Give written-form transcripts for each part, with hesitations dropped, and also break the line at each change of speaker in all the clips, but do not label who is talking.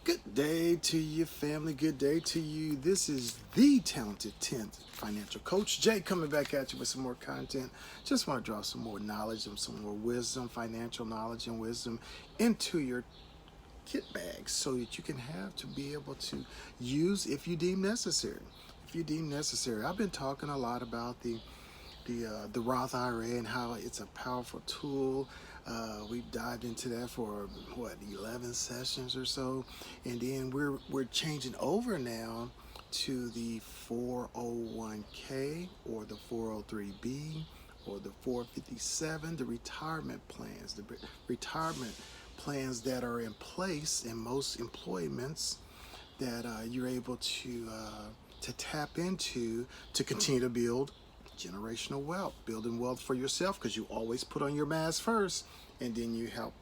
Good day to you, family. Good day to you. This is the talented 10th financial coach, Jay, coming back at you with some more content. Just want to draw some more knowledge and some more wisdom, financial knowledge and wisdom into your kit bags so that you can have to be able to use if you deem necessary. If you deem necessary. I've been talking a lot about the Roth IRA and how it's a powerful tool. We've dived into that for 11 sessions or so, and then we're changing over now to the 401k or the 403b or the 457, the retirement plans, the retirement plans that are in place in most employments that you're able to tap into to continue to build generational wealth, building wealth for yourself, because you always put on your mask first, and then you help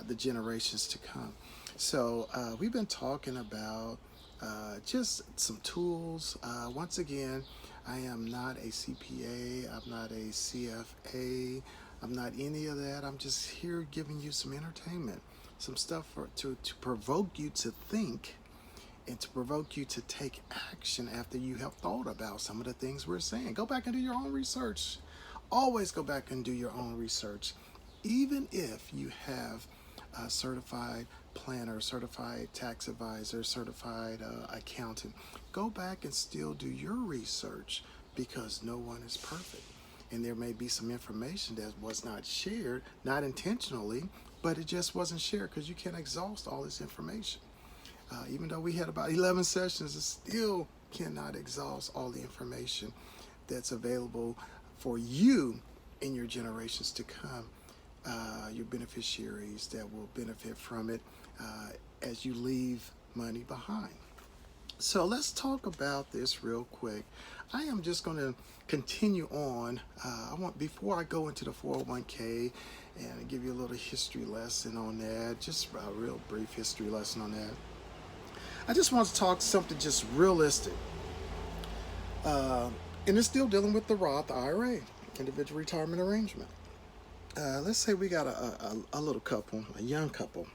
the generations to come. So we've been talking about just some tools. Once again, I am not a CPA, I'm not a CFA, I'm not any of that. I'm just here giving you some entertainment, some stuff to provoke you to think and to provoke you to take action after you have thought about some of the things we're saying. Go back and do your own research. Always go back and do your own research. Even if you have a certified planner, certified tax advisor, certified accountant, go back and still do your research, because no one is perfect. And there may be some information that was not shared, not intentionally, but it just wasn't shared because you can't exhaust all this information. Even though we had about 11 sessions, it still cannot exhaust all the information that's available for you in your generations to come, your beneficiaries that will benefit from it as you leave money behind. So let's talk about this real quick. I am just going to continue on. Before I go into the 401k and give you a little history lesson on that, just a real brief history lesson on that. I just want to talk something just realistic. And it's still dealing with the Roth IRA, individual retirement arrangement. Let's say we got a little couple, a young couple,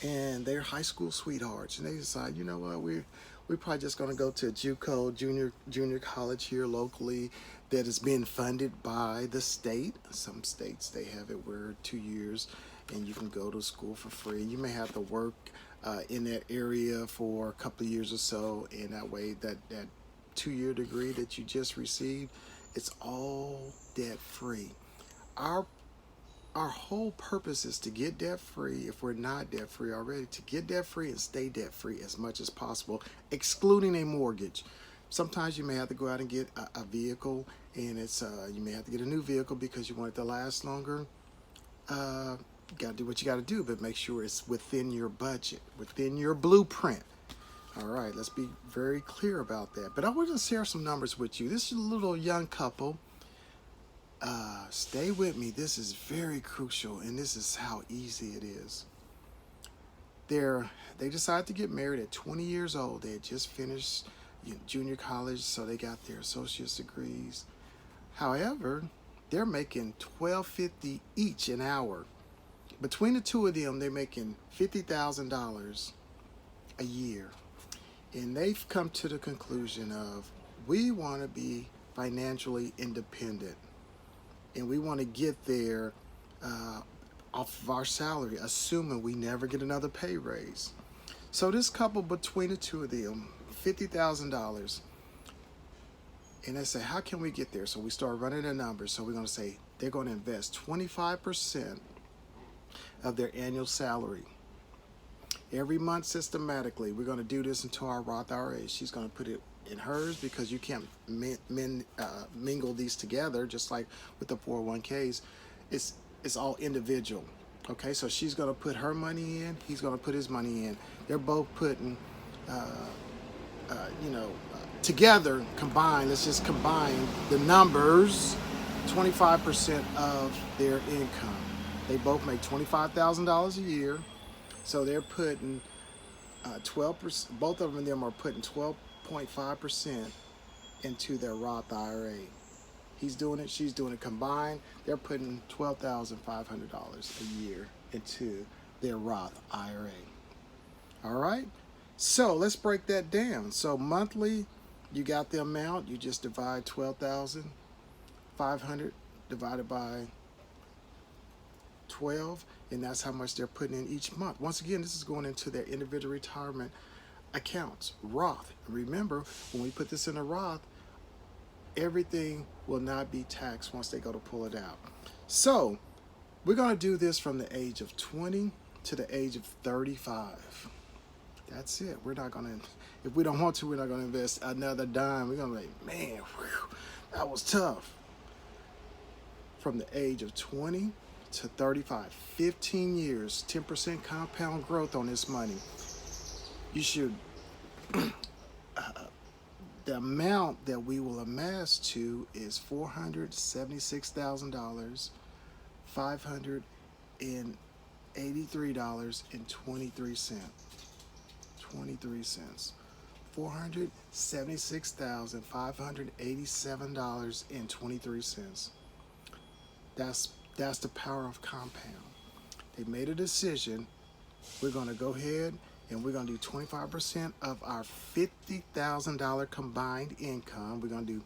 and they're high school sweethearts, and they decide, you know what, we're probably just going to go to a JUCO, junior college here locally that is being funded by the state. Some states, they have it where 2 years and you can go to school for free. You may have to work in that area for a couple of years or so, and that way that 2-year degree that you just received, it's all debt free. Our whole purpose is to get debt free, if we're not debt free already, to get debt free and stay debt free as much as possible, excluding a mortgage. Sometimes you may have to go out and get a vehicle, and you may have to get a new vehicle because you want it to last longer. You got to do what you got to do, but make sure it's within your budget, within your blueprint. All right, let's be very clear about that. But I want to share some numbers with you. This is a little young couple. Stay with me. This is very crucial, and this is how easy it is. They decided to get married at 20 years old. They had just finished junior college, so they got their associate's degrees. However, they're making $12.50 each an hour. Between the two of them, they're making $50,000 a year. And they've come to the conclusion of, we want to be financially independent. And we want to get there off of our salary, assuming we never get another pay raise. So this couple, between the two of them, $50,000. And they say, how can we get there? So we start running the numbers. So we're going to say they're going to invest 25% of their annual salary every month systematically. We're going to do this into our Roth IRA. She's going to put it in hers, because you can't mingle these together, just like with the 401ks. It's all individual. Okay, so she's going to put her money in, he's going to put his money in. They're both putting together, combined, let's just combine the numbers, 25% of their income. They both make $25,000 a year, so they're putting 12%. Both of them are putting 12.5% into their Roth IRA. He's doing it, she's doing it combined. They're putting $12,500 a year into their Roth IRA. All right. So let's break that down. So monthly, you got the amount. You just divide 12,500 divided by 12, and that's how much they're putting in each month. Once again, this is going into their individual retirement accounts, Roth. Remember, when we put this in a Roth, everything will not be taxed once they go to pull it out. So we're going to do this from the age of 20 to the age of 35. That's it. We're not going to, if we don't want to, we're not going to invest another dime. We're going to be like, man, whew, that was tough. From the age of 20 to 35, 15 years, 10% compound growth on this money. You should, the amount that we will amass to is $476,000, $583.23. 23 cents. $476,587.23. That's the power of compound. They made a decision. We're going to go ahead and we're going to do 25% of our $50,000 combined income. We're going to do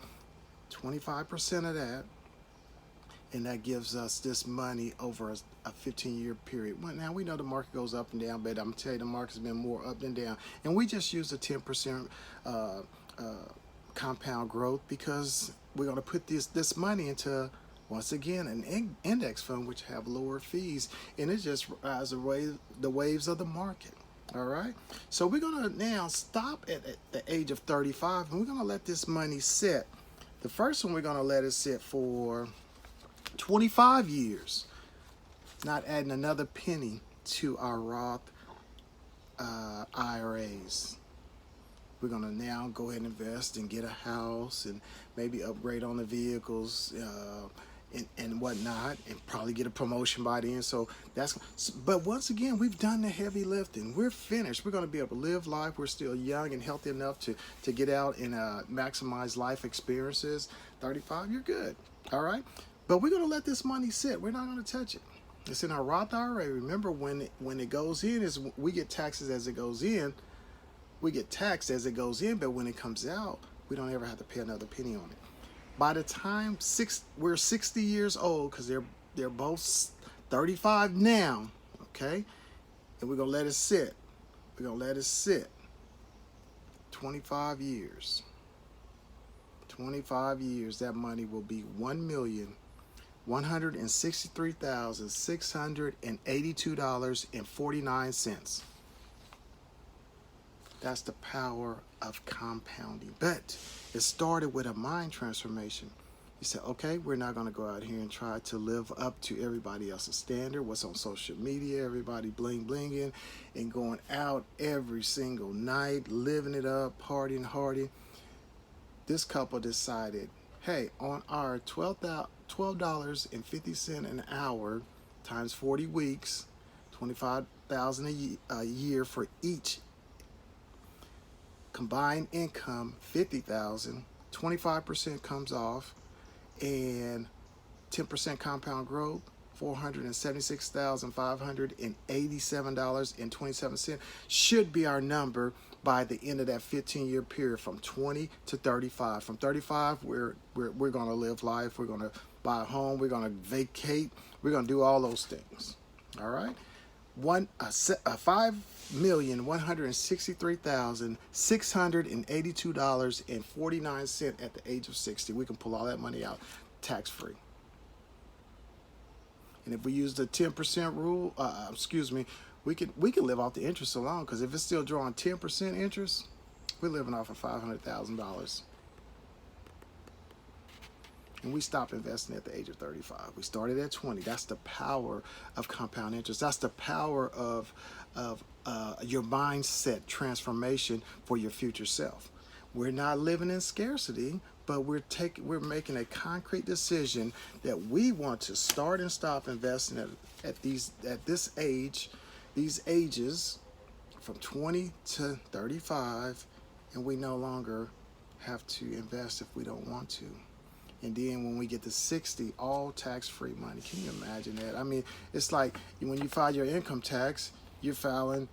25% of that, and that gives us this money over a 15-year period. Well, now we know the market goes up and down, but I'm telling you, the market's been more up than down. And we just use a 10% compound growth because we're going to put this money into, once again, an index fund, which have lower fees, and it just rides the waves of the market. All right. So we're going to now stop at the age of 35, and we're going to let this money sit. The first one, we're going to let it sit for 25 years, not adding another penny to our Roth IRAs. We're going to now go ahead and invest and get a house and maybe upgrade on the vehicles and whatnot, and probably get a promotion by then. So but once again, we've done the heavy lifting. We're finished. We're going to be able to live life. We're still young and healthy enough to get out and maximize life experiences. 35, you're good. All right. But we're going to let this money sit. We're not going to touch it. It's in our Roth IRA. Remember, when it goes in, is we get taxes as it goes in. We get taxed as it goes in, but when it comes out, we don't ever have to pay another penny on it. By the time we're 60 years old, because they're both 35 now, okay? And we're going to let it sit. We're going to let it sit. 25 years. 25 years, that money will be $1,163,682.49. That's the power of compounding. But it started with a mind transformation. You said, okay, we're not going to go out here and try to live up to everybody else's standard, what's on social media, everybody bling blinging and going out every single night, living it up, partying hardy. This couple decided, hey, on our $12.50 an hour times 40 weeks, $25,000 a year for each combined income, 50,000, 25% comes off, and 10% compound growth, $476,587.27 should be our number by the end of that 15-year period, from 20 to 35. From 35, we're going to live life. We're going to buy a home. We're going to vacate. We're going to do all those things. All right. $5,163,682.49 at the age of 60. We can pull all that money out tax-free. And if we use the 10% rule, we can live off the interest alone, because if it's still drawing 10% interest, we're living off of $500,000. And we stopped investing at the age of 35. We started at 20. That's the power of compound interest. That's the power of your mindset transformation for your future self. We're not living in scarcity, but we're making a concrete decision that we want to start and stop investing at these ages from 20 to 35, and we no longer have to invest if we don't want to. And then when we get to 60, all tax-free money. Can you imagine that? I mean, it's like when you file your income tax, you're filing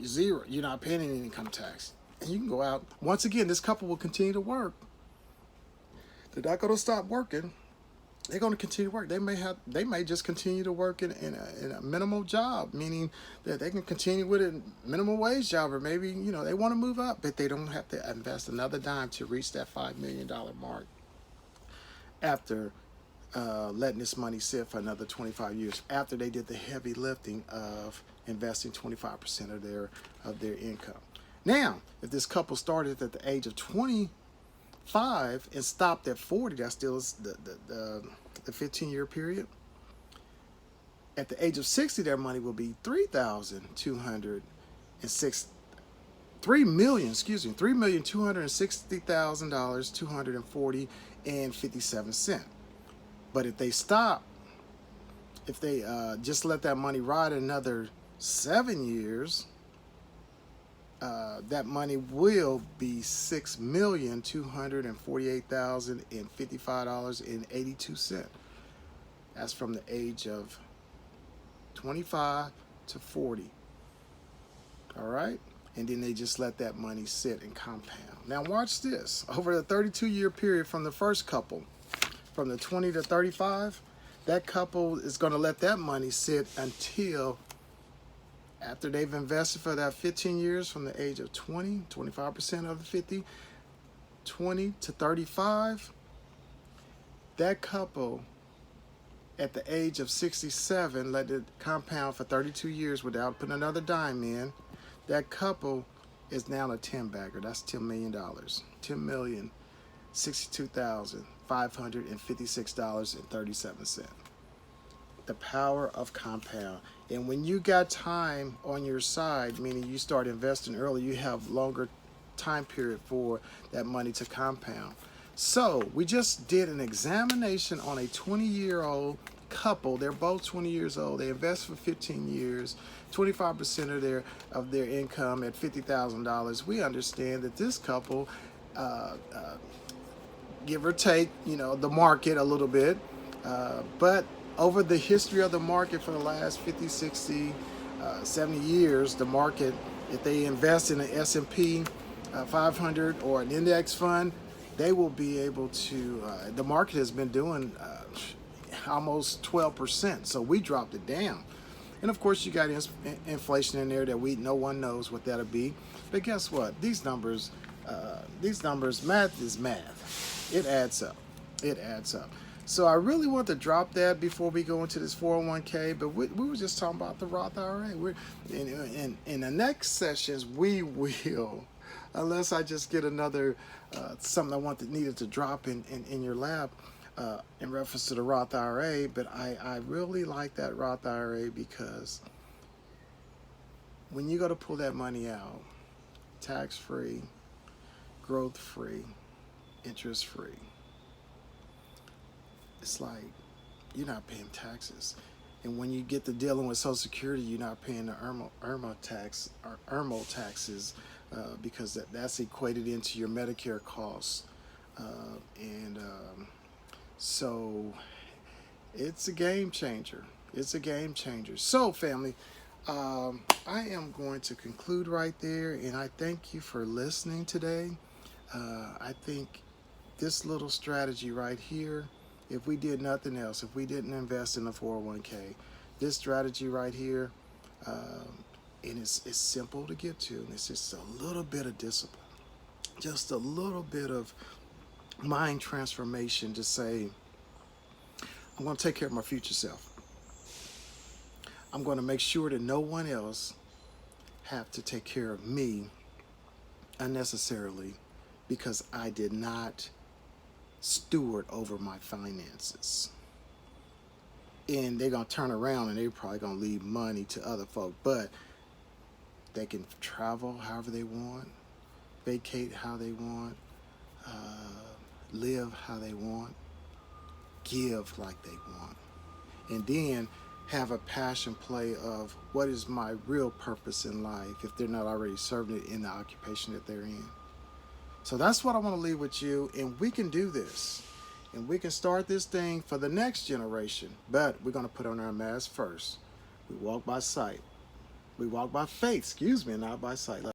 zero. You're not paying any income tax. And you can go out. Once again, this couple will continue to work. They're not going to stop working. They're going to continue to work. They may just continue to work in a minimal job, meaning that they can continue with a minimum wage job, or maybe, they want to move up, but they don't have to invest another dime to reach that $5 million mark after letting this money sit for another 25 years, after they did the heavy lifting of investing 25% of their income. Now, if this couple started at the age of 25 and stopped at 40, that still is the 15-year period. At the age of 60, their money will be $3,260,240.57. But if they stop, if they just let that money ride another 7 years, that money will be $6,248,055.82. That's from the age of 25 to 40. All right? And then they just let that money sit and compound. Now watch this. Over the 32-year period from the first couple, from the 20 to 35, that couple is going to let that money sit until after they've invested for that 15 years, from the age of 20, 25% of the 50, 20 to 35, that couple at the age of 67 let it compound for 32 years without putting another dime in. That couple is now a 10-bagger. That's $10 million. $10,062,556.37. The power of compound. And when you got time on your side, meaning you start investing early, you have longer time period for that money to compound. So we just did an examination on a 20-year-old couple. They're both 20 years old. They invest for 15 years, 25% of their income at $50,000. We understand that this couple, give or take, the market a little bit, but over the history of the market for the last 50, 60, 70 years, the market, if they invest in an S&P 500 or an index fund, they will be able to, the market has been doing almost 12%. So we dropped it down. And of course, you got inflation in there that no one knows what that'll be. But guess what? These numbers, math is math. It adds up. It adds up. So I really want to drop that before we go into this 401k, but we were just talking about the Roth IRA. In the next sessions, we will, unless I just get another something I needed to drop in your lab in reference to the Roth IRA, but I really like that Roth IRA because when you go to pull that money out, tax-free, growth-free, interest-free, it's like you're not paying taxes. And when you get to dealing with Social Security, you're not paying the IRMA taxes because that's equated into your Medicare costs. So it's a game changer. It's a game changer. So family, I am going to conclude right there, and I thank you for listening today. I think this little strategy right here, if we did nothing else, if we didn't invest in a 401k, this strategy right here, and it's simple to get to, and it's just a little bit of discipline, just a little bit of mind transformation to say, I'm going to take care of my future self. I'm going to make sure that no one else have to take care of me unnecessarily because I did not steward over my finances. And they're going to turn around and they're probably going to leave money to other folk, but they can travel however they want, vacate how they want, live how they want, give like they want, and then have a passion play of what is my real purpose in life if they're not already serving it in the occupation that they're in. So that's what I want to leave with you, and we can do this, and we can start this thing for the next generation, but we're going to put on our mask first. We walk by sight, We walk by faith, excuse me, not by sight.